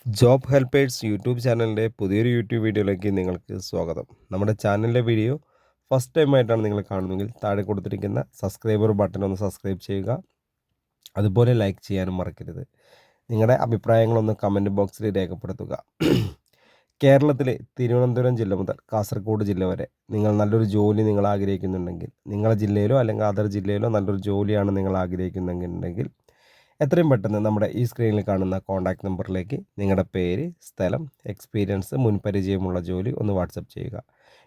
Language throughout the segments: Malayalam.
ജോബ് ഹെൽപ്പേഴ്സ് യൂട്യൂബ് ചാനലിൻ്റെ പുതിയൊരു യൂട്യൂബ് വീഡിയോയിലേക്ക് നിങ്ങൾക്ക് സ്വാഗതം. നമ്മുടെ ചാനലിലെ വീഡിയോ ഫസ്റ്റ് ടൈം ആയിട്ടാണ് നിങ്ങൾ കാണുന്നതെങ്കിൽ താഴെ കൊടുത്തിരിക്കുന്ന സബ്സ്ക്രൈബർ ബട്ടൺ ഒന്ന് സബ്സ്ക്രൈബ് ചെയ്യുക. അതുപോലെ ലൈക്ക് ചെയ്യാനും മറക്കരുത്. നിങ്ങളുടെ അഭിപ്രായങ്ങളൊന്ന് കമൻറ്റ് ബോക്സിൽ രേഖപ്പെടുത്തുക. കേരളത്തിലെ തിരുവനന്തപുരം ജില്ല മുതൽ കാസർഗോഡ് ജില്ല വരെ നിങ്ങൾ നല്ലൊരു ജോലി നിങ്ങൾ ആഗ്രഹിക്കുന്നുണ്ടെങ്കിൽ, നിങ്ങളുടെ ജില്ലയിലോ അല്ലെങ്കിൽ അതർ ജില്ലയിലോ നല്ലൊരു ജോലിയാണ് നിങ്ങൾ ആഗ്രഹിക്കുന്നുണ്ടെങ്കിൽ എത്രയും പെട്ടെന്ന് നമ്മുടെ ഈ സ്ക്രീനിൽ കാണുന്ന കോൺടാക്റ്റ് നമ്പറിലേക്ക് നിങ്ങളുടെ പേര്, സ്ഥലം, എക്സ്പീരിയൻസ്, മുൻപരിചയമുള്ള ജോലി ഒന്ന് വാട്സപ്പ് ചെയ്യുക.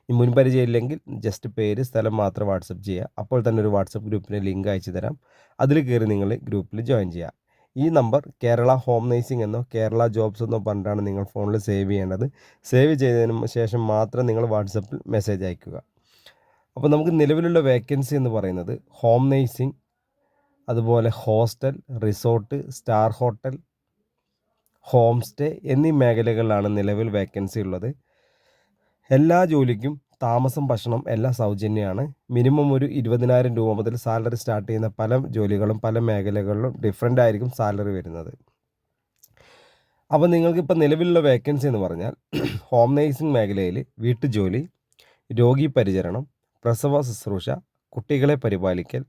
ഈ മുൻപരിചയം ഇല്ലെങ്കിൽ ജസ്റ്റ് പേര്, സ്ഥലം മാത്രം വാട്സപ്പ് ചെയ്യുക. അപ്പോൾ തന്നെ ഒരു വാട്സപ്പ് ഗ്രൂപ്പിന് ലിങ്ക് അയച്ചു തരാം. അതിൽ കയറി നിങ്ങൾ ഗ്രൂപ്പിൽ ജോയിൻ ചെയ്യുക. ഈ നമ്പർ കേരള ഹോം നേഴ്സിംഗ് എന്നോ കേരള ജോബ്സ് എന്നോ പറഞ്ഞിട്ടാണ് നിങ്ങൾ ഫോണിൽ സേവ് ചെയ്യേണ്ടത്. സേവ് ചെയ്തതിന് ശേഷം മാത്രം നിങ്ങൾ വാട്സപ്പിൽ മെസ്സേജ് അയക്കുക. അപ്പോൾ നമുക്ക് നിലവിലുള്ള വേക്കൻസി എന്ന് പറയുന്നത് ഹോം നേഴ്സിംഗ്, അതുപോലെ hostel, resort, star hotel, home stay എന്നീ മേഖലകളിലാണ് നിലവിൽ വേക്കൻസി ഉള്ളത്. എല്ലാ ജോലിക്കും താമസം, ഭക്ഷണം എല്ലാം സൗജന്യമാണ്. മിനിമം ഒരു 20,000 രൂപ മുതൽ സാലറി സ്റ്റാർട്ട് ചെയ്യുന്ന പല ജോലികളും പല മേഖലകളിലും ഡിഫറൻ്റ് ആയിരിക്കും സാലറി വരുന്നത്. അപ്പോൾ നിങ്ങൾക്കിപ്പോൾ നിലവിലുള്ള വേക്കൻസി എന്ന് പറഞ്ഞാൽ ഹോം നേഴ്സിംഗ് മേഖലയിൽ വീട്ടുജോലി, രോഗി പരിചരണം, പ്രസവ ശുശ്രൂഷ, കുട്ടികളെ പരിപാലിക്കൽ,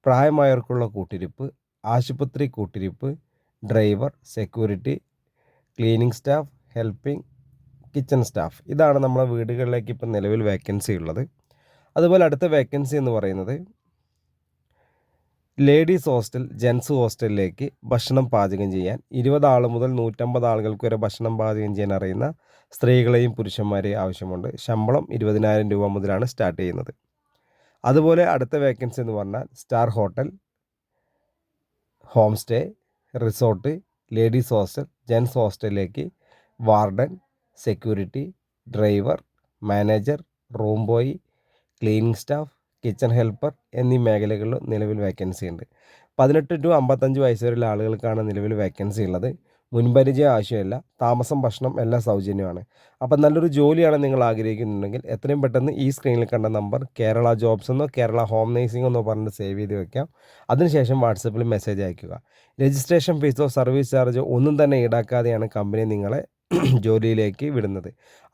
പ്രായമായവർക്കുള്ള കൂട്ടിരിപ്പ്, ആശുപത്രി കൂട്ടിരിപ്പ്, driver, security, cleaning staff, helping, kitchen staff, ഇതാണ് നമ്മളെ വീടുകളിലേക്ക് ഇപ്പം നിലവിൽ വേക്കൻസി ഉള്ളത്. അതുപോലെ അടുത്ത വേക്കൻസി എന്ന് പറയുന്നത് ലേഡീസ് ഹോസ്റ്റൽ, ജെൻസ് ഹോസ്റ്റലിലേക്ക് ഭക്ഷണം പാചകം ചെയ്യാൻ 20 ആൾ മുതൽ 150 ആളുകൾക്ക് വരെ ഭക്ഷണം പാചകം ചെയ്യാൻ അറിയുന്ന സ്ത്രീകളെയും പുരുഷന്മാരെയും ആവശ്യമുണ്ട്. ശമ്പളം 20,000 രൂപ മുതലാണ് സ്റ്റാർട്ട് ചെയ്യുന്നത്. അതുപോലെ അടുത്ത വേക്കൻസി എന്ന് പറഞ്ഞാൽ star hotel, home stay, resort, ladies hostel, gents ഹോസ്റ്റലിലേക്ക് warden, security, driver, manager, room boy, cleaning staff, kitchen helper എന്നീ മേഖലകളിൽ നിലവിൽ വേക്കൻസി ഉണ്ട്. 18 ടു 55 വയസ്സ് വരെയുള്ള ആളുകൾക്കാണ് നിലവിൽ വേക്കൻസി ഉള്ളത്. മുൻപരിചയം ആവശ്യമില്ല. താമസം, ഭക്ഷണം എല്ലാം സൗജന്യമാണ്. അപ്പം നല്ലൊരു ജോലിയാണ് നിങ്ങൾ ആഗ്രഹിക്കുന്നുണ്ടെങ്കിൽ എത്രയും പെട്ടെന്ന് ഈ സ്ക്രീനിൽ കണ്ട നമ്പർ കേരള ജോബ്സ് എന്നോ കേരള ഹോം നേഴ്സിംഗ് എന്നോ പറഞ്ഞ് സേവ് ചെയ്ത് വെക്കാം. അതിനുശേഷം വാട്സപ്പിൽ മെസ്സേജ് അയയ്ക്കുക. രജിസ്ട്രേഷൻ ഫീസോ സർവീസ് ചാർജോ ഒന്നും തന്നെ ഈടാക്കാതെയാണ് കമ്പനി നിങ്ങളെ ജോലിയിലേക്ക് വിടുന്നത്.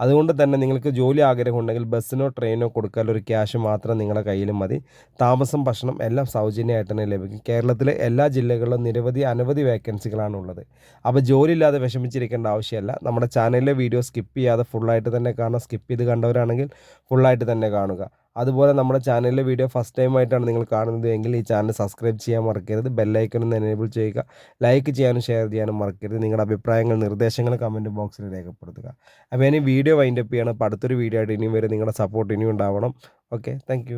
അതുകൊണ്ട് തന്നെ നിങ്ങൾക്ക് ജോലി ആഗ്രഹമുണ്ടെങ്കിൽ ബസ്സിനോ ട്രെയിനോ കൊടുക്കാനുള്ള ഒരു ക്യാഷ് മാത്രം നിങ്ങളുടെ കയ്യിലും മതി. താമസം, ഭക്ഷണം എല്ലാം സൗജന്യമായിട്ട് തന്നെ ലഭിക്കും. കേരളത്തിലെ എല്ലാ ജില്ലകളിലും അനവധി വേക്കൻസികളാണ് ഉള്ളത്. അപ്പോൾ ജോലി ഇല്ലാതെ വിഷമിച്ചിരിക്കേണ്ട ആവശ്യമില്ല. നമ്മുടെ ചാനലിലെ വീഡിയോ സ്കിപ്പ് ചെയ്യാതെ ഫുള്ളായിട്ട് തന്നെ കാണാം. സ്കിപ്പ് ചെയ്ത് കണ്ടവരാണെങ്കിൽ ഫുള്ളായിട്ട് തന്നെ കാണുക. അതുപോലെ നമ്മുടെ ചാനലിലെ വീഡിയോ ഫസ്റ്റ് ടൈം ആയിട്ടാണ് നിങ്ങൾ കാണുന്നത് എങ്കിൽ ഈ ചാനൽ സബ്സ്ക്രൈബ് ചെയ്യാൻ മറക്കരുത്. ബെല്ലൈക്കൺ ഒന്ന് എനേബിൾ ചെയ്യുക. ലൈക്ക് ചെയ്യാനും ഷെയർ ചെയ്യാനും മറക്കരുത്. നിങ്ങളുടെ അഭിപ്രായങ്ങൾ, നിർദ്ദേശങ്ങൾ കമൻറ്റ് ബോക്സിൽ രേഖപ്പെടുത്തുക. അപ്പോൾ ഇനി വീഡിയോ വൈൻഡപ്പ് ചെയ്യണം. അപ്പോൾ അടുത്തൊരു വീഡിയോ ആയിട്ട് ഇനിയും വരെ നിങ്ങളുടെ സപ്പോർട്ട് ഇനിയും ഉണ്ടാവണം. Okay, thank